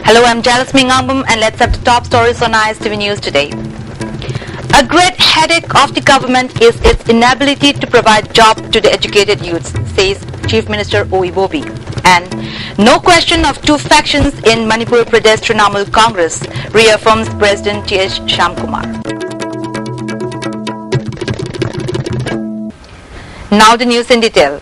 Hello, I'm Janice Mingambum and let's have the top stories on ISTV News today. A great headache of the government is its inability to provide jobs to the educated youths, says Chief Minister Oibobi. And no question of two factions in Manipur Pradesh Trinamool Congress, reaffirms President T.H. Shyamkumar. Now the news in detail.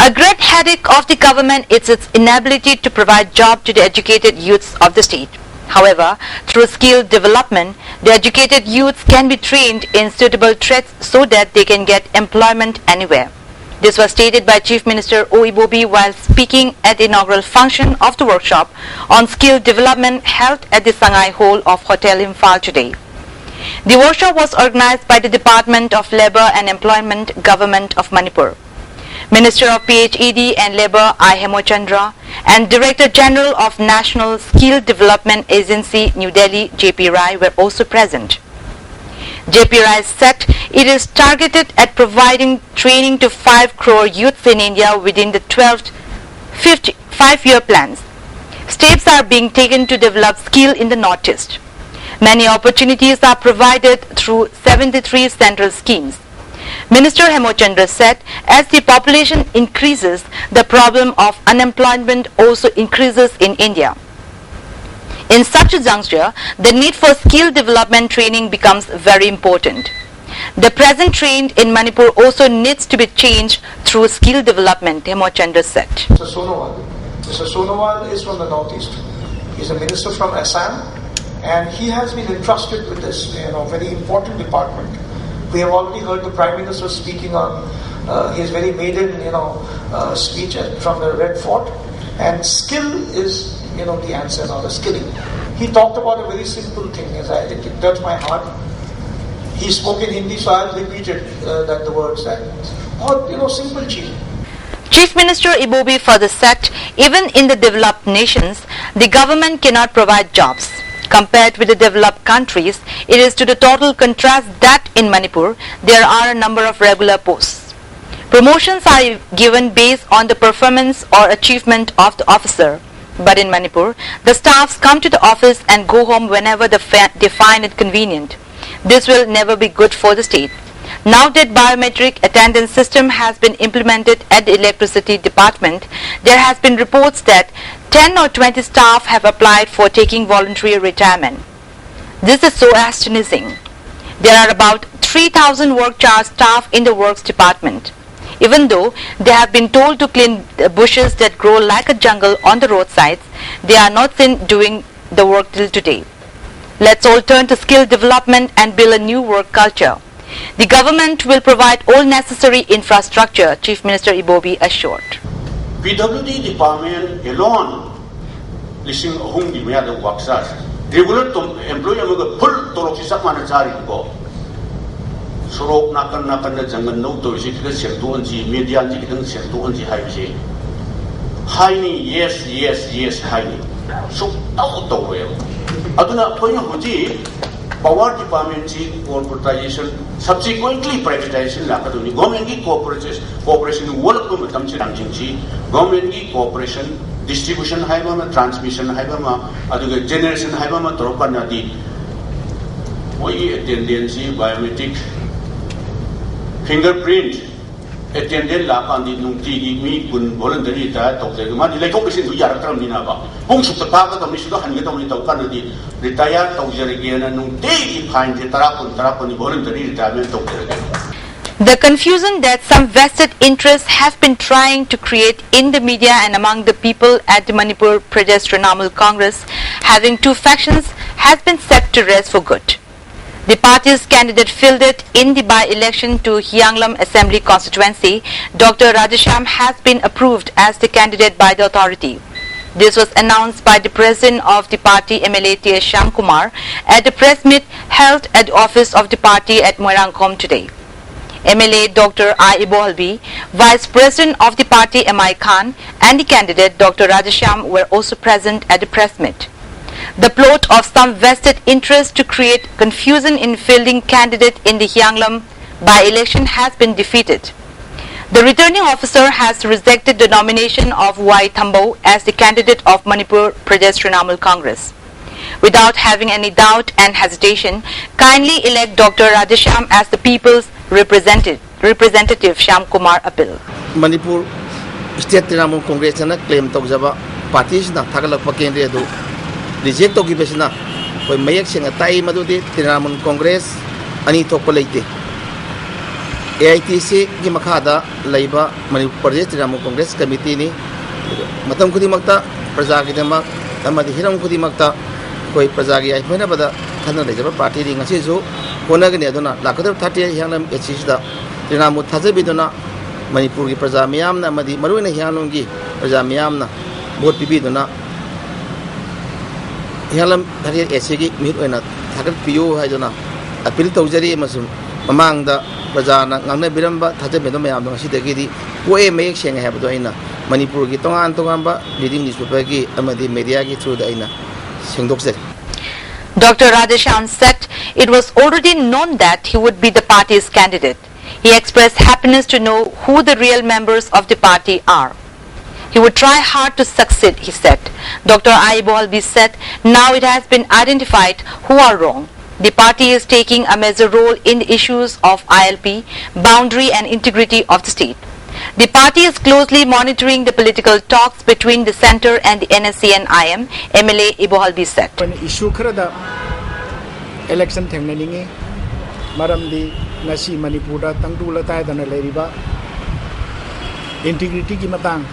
A great headache of the government is its inability to provide jobs to the educated youths of the state. However, through skill development, the educated youths can be trained in suitable trades so that they can get employment anywhere. This was stated by Chief Minister Oibobi while speaking at the inaugural function of the workshop on skill development held at the Sangai Hall of Hotel Imphal today. The workshop was organized by the Department of Labour and Employment, Government of Manipur. Minister of PHED and Labour I. Hemochandra and Director General of National Skill Development Agency, New Delhi, J.P. Rai were also present. J.P. Rai said it is targeted at providing training to 5 crore youths in India within the 12th 5-year plans. Steps are being taken to develop skill in the Northeast. Many opportunities are provided through 73 central schemes. Minister Hemochandra said as the population increases, the problem of unemployment also increases in India. In such a juncture, the need for skill development training becomes very important. The present trend in Manipur also needs to be changed through skill development, Hemochandra said. Mr. Sonowal is from the Northeast. He's a minister from Assam and he has been entrusted with this very important department. We have already heard the Prime Minister speaking on his very maiden, speech from the Red Fort. And skill is, the answer now, the skilling. He talked about a very simple thing, it touched my heart. He spoke in Hindi, so I'll repeat it, the words that, simple cheese. Chief Minister Ibobi further said, even in the developed nations, the government cannot provide jobs. Compared with the developed countries, it is to the total contrast that in Manipur, there are a number of regular posts. Promotions are given based on the performance or achievement of the officer. But in Manipur, the staffs come to the office and go home whenever they find it convenient. This will never be good for the state. Now that biometric attendance system has been implemented at the electricity department, there has been reports that 10 or 20 staff have applied for taking voluntary retirement. This is so astonishing. There are about 3,000 work charge staff in the works department. Even though they have been told to clean the bushes that grow like a jungle on the roadsides, they are not seen doing the work till today. Let's all turn to skill development and build a new work culture. The government will provide all necessary infrastructure, Chief Minister Ibobi assured. PWD department alone, listing home the mayor of Waxas, regular employee among full Toroxisa Manajari. So, Nakan the Jangan no to visit the Sentuanji, media and Sentuanji Highway. Hiney, yes, Hiney. So, out the way. Aduna Poyahuji. Power department corporatization, subsequently privatization, government cooperation, government cooperation, distribution, transmission, generation, attendance, biometric, fingerprint, attendant lakandi nungti mi kun voluntary ta tawse ma dilai ko pesin du yaratram nina ba pung su ta ka ta mi su han ge ta mi taw kan di retire tawse ge na nungti fine je tara kun voluntary retirement tawse. The confusion that some vested interests have been trying to create in the media and among the people at the Manipur Pradesh Trinamool Congress having two factions has been set to rest for good. The party's candidate fielded in the by-election to Hyanglam Assembly constituency, Dr. Rajasham, has been approved as the candidate by the authority. This was announced by the president of the party, MLA T.H. Shyamkumar, at a press meet held at the office of the party at Moirangkom today. MLA Dr. I. Ibohalbi, Vice President of the party M.I. Khan, and the candidate Dr. Rajasham were also present at the press meet. The plot of some vested interest to create confusion in fielding candidate in the Hyanglam by-election has been defeated. The returning officer has rejected the nomination of Y. Thambo as the candidate of Manipur Pradesh Trinamool Congress. Without having any doubt and hesitation, kindly elect Dr. Radheshyam as the people's representative, Shyam Kumar Apil. Manipur State Trinamool Congress na claim tawjaba parties na thagalakpa kendri adu reject togibasina koi mayak singa tai madudi Trinamool Congress ani thokpa leite AITC ki makhada laiba Manipur Pradesh Trinamool Congress committee ni matam khudimakta praja ki damak amadi hiram khudimakta koi praja gi aifena bada khana lejaba party ri ngasi ju konagani aduna lakadar 30 yanam HC da Trinamool thajabiduna Manipur ki praja miyam na amadi maruina hialong gi praja miyam na vote pibiduna hialam 30 HC gi mihut oina thagat piyo haiduna appeal tawjari amasum mamangda praja na ngamna biramba thajabiduna mayam do ngasi di poe mayek senga habdo aina Manipur ki tongan ba leading newspaper ki amadi media ki through da aina sengdokse. Dr. Radheshyam said it was already known that he would be the party's candidate. He expressed happiness to know who the real members of the party are. He would try hard to succeed, he said. Dr. I. Bohalbi said, now it has been identified who are wrong. The party is taking a major role in the issues of ILP, boundary and integrity of the state. The party is closely monitoring the political talks between the centre and the NSC and IM, MLA Ibohalbi said. Issue khara election thengnaningi maramdi ngasi Manipur da tangdula tai dana leriba integrity ki matang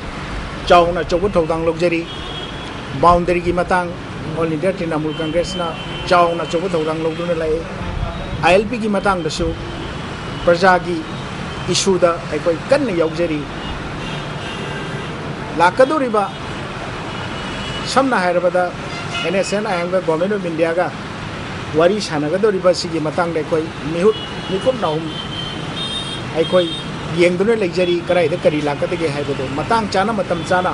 chauna chawut thodang logjari boundary ki matang All India Trinamool Congress na chauna chawut thodang logduna lai ILP ki matang da su praja gi issue da aikoi kanna yaujari lakaduriba samna hairabada NSN IM ga government of India ga wari sanagadoriba sigi matang da koi mihut mikut naum aikoi yengduna legjari karai da kari lakadege haibado matang chana matam chana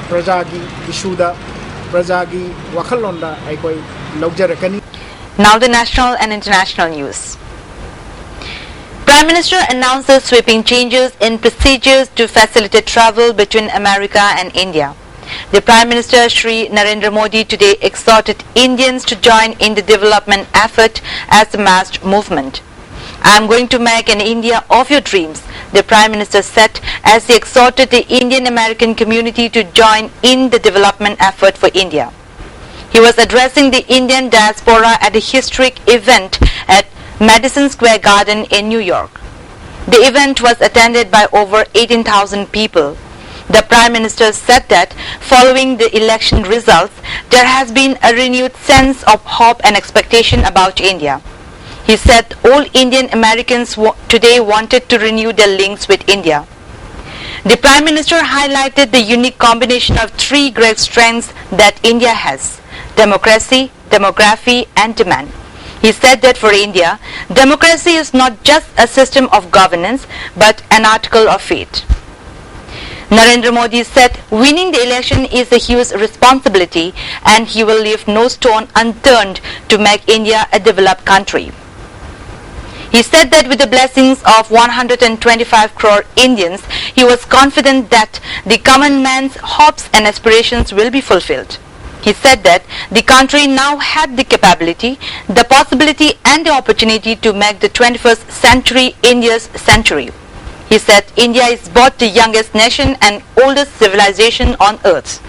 praja gi issue da praja gi wakhalon da aikoi logjarakani. Now the national and international news. Prime Minister announces sweeping changes in procedures to facilitate travel between America and India. The Prime Minister Shri Narendra Modi today exhorted Indians to join in the development effort as a mass movement. I am going to make an India of your dreams, the Prime Minister said as he exhorted the Indian American community to join in the development effort for India. He was addressing the Indian diaspora at a historic event at Madison Square Garden in New York. The event was attended by over 18,000 people. The Prime Minister said that following the election results, there has been a renewed sense of hope and expectation about India. He said all Indian Americans today wanted to renew their links with India. The Prime Minister highlighted the unique combination of three great strengths that India has: democracy, demography and demand. He said that for India, democracy is not just a system of governance but an article of faith. Narendra Modi said winning the election is a huge responsibility and he will leave no stone unturned to make India a developed country. He said that with the blessings of 125 crore Indians, he was confident that the common man's hopes and aspirations will be fulfilled. He said that the country now had the capability, the possibility and the opportunity to make the 21st century India's century. He said India is both the youngest nation and oldest civilization on earth.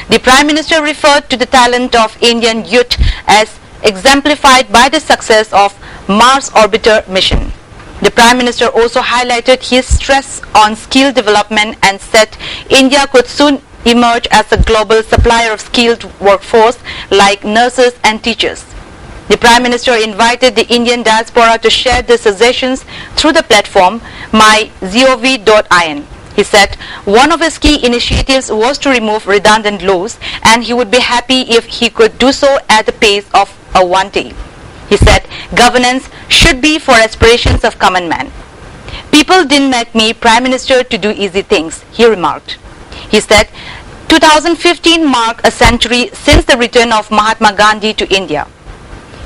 The Prime Minister referred to the talent of Indian youth as exemplified by the success of Mars Orbiter mission. The Prime Minister also highlighted his stress on skill development and said India could soon emerge as a global supplier of skilled workforce like nurses and teachers. The Prime Minister invited the Indian diaspora to share their suggestions through the platform mygov.in. He said one of his key initiatives was to remove redundant laws and he would be happy if he could do so at the pace of a one day. He said governance should be for aspirations of common man. People didn't make me Prime Minister to do easy things, he remarked. He said 2015 marked a century since the return of Mahatma Gandhi to India.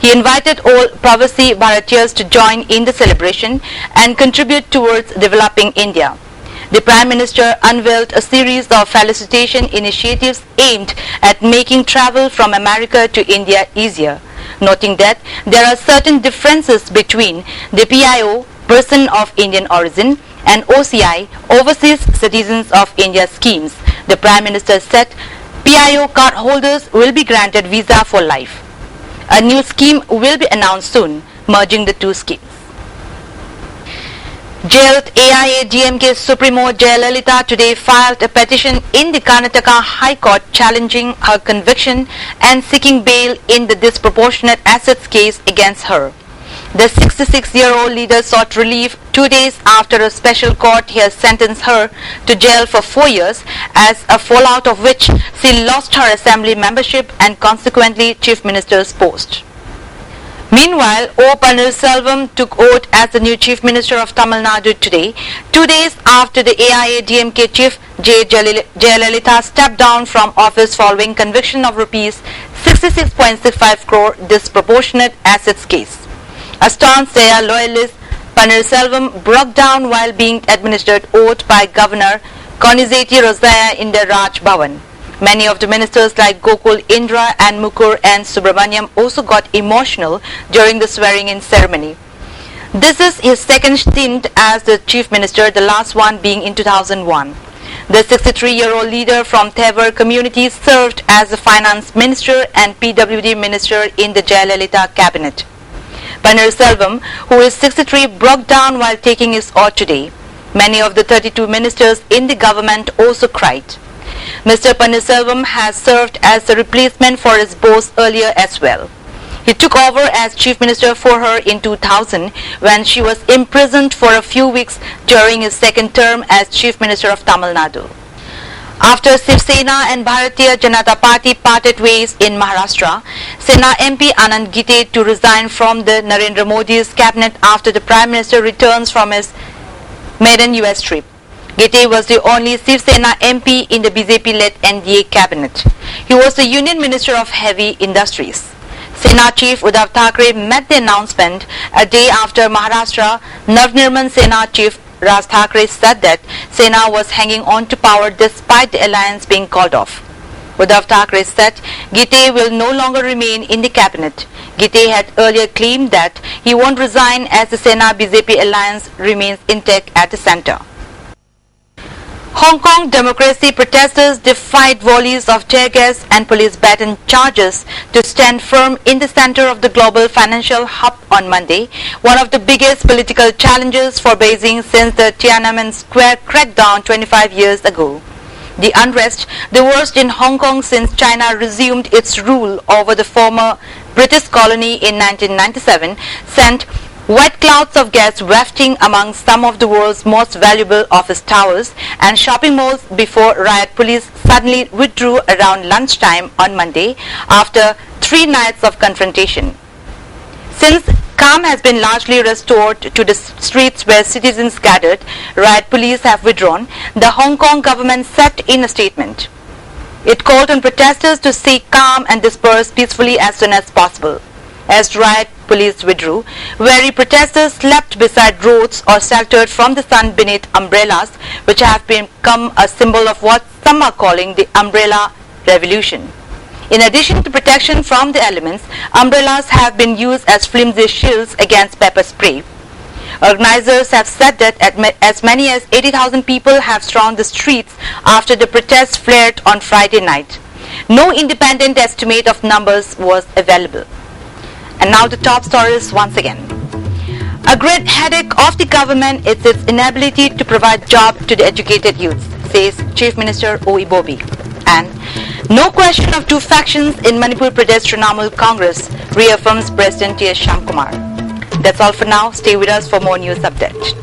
He invited all Pravasi Bharatiyas to join in the celebration and contribute towards developing India. The Prime Minister unveiled a series of felicitation initiatives aimed at making travel from America to India easier, noting that there are certain differences between the PIO, person of Indian origin, and OCI, overseas citizens of India schemes. The Prime Minister said PIO card holders will be granted visa for life. A new scheme will be announced soon, merging the two schemes. Jailed AIADMK Supremo Jayalalitha today filed a petition in the Karnataka High Court challenging her conviction and seeking bail in the disproportionate assets case against her. The 66-year-old leader sought relief 2 days after a special court here sentenced her to jail for 4 years, as a fallout of which she lost her assembly membership and consequently Chief Minister's post. Meanwhile, O. Pannirselvam took oath as the new Chief Minister of Tamil Nadu today, 2 days after the AIADMK Chief J. Jayalalitha stepped down from office following conviction of Rs 66.65 crore disproportionate assets case. A staunch Saya loyalist, Pannirselvam broke down while being administered oath by Governor Konizeti Rosaya in the Raj Bhavan. Many of the ministers like Gokul Indra and Mukur and Subramaniam also got emotional during the swearing-in ceremony. This is his second stint as the Chief Minister, the last one being in 2001. The 63-year-old leader from Thevar community served as the Finance Minister and PWD Minister in the Jayalalitha cabinet. Pannirselvam, who is 63, broke down while taking his oath today. Many of the 32 ministers in the government also cried. Mr. Pannirselvam has served as the replacement for his boss earlier as well. He took over as Chief Minister for her in 2000 when she was imprisoned for a few weeks during his second term as Chief Minister of Tamil Nadu. After Shiv Sena and Bharatiya Janata Party parted ways in Maharashtra, Sena MP Anand Gite to resign from the Narendra Modi's cabinet after the Prime Minister returns from his maiden US trip. Gite was the only Shiv Sena MP in the BJP-led NDA cabinet. He was the Union Minister of Heavy Industries. Sena Chief Uddhav Thackeray met the announcement a day after Maharashtra. Navnirman Sena Chief Raj Thackeray said that Sena was hanging on to power despite the alliance being called off. Uddhav Thackeray said Gite will no longer remain in the cabinet. Gite had earlier claimed that he won't resign as the Sena-BJP alliance remains intact at the centre. Hong Kong democracy protesters defied volleys of tear gas and police baton charges to stand firm in the center of the global financial hub on Monday, one of the biggest political challenges for Beijing since the Tiananmen Square crackdown 25 years ago. The unrest, the worst in Hong Kong since China resumed its rule over the former British colony in 1997, sent white clouds of gas wafting among some of the world's most valuable office towers and shopping malls before riot police suddenly withdrew around lunchtime on Monday after 3 nights of confrontation. Since calm has been largely restored to the streets where citizens gathered, riot police have withdrawn, the Hong Kong government said in a statement. It called on protesters to stay calm and disperse peacefully as soon as possible. As riot police withdrew, weary protesters slept beside roads or sheltered from the sun beneath umbrellas, which have become a symbol of what some are calling the umbrella revolution. In addition to protection from the elements, umbrellas have been used as flimsy shields against pepper spray. Organizers have said that as many as 80,000 people have thronged the streets after the protests flared on Friday night. No independent estimate of numbers was available. And now the top stories once again. A great headache of the government is its inability to provide jobs to the educated youth, says Chief Minister O.E. Bobi. And no question of two factions in Manipur Pradesh Trinamool Congress, reaffirms President T.S. Shyamkumar. That's all for now. Stay with us for more news updates.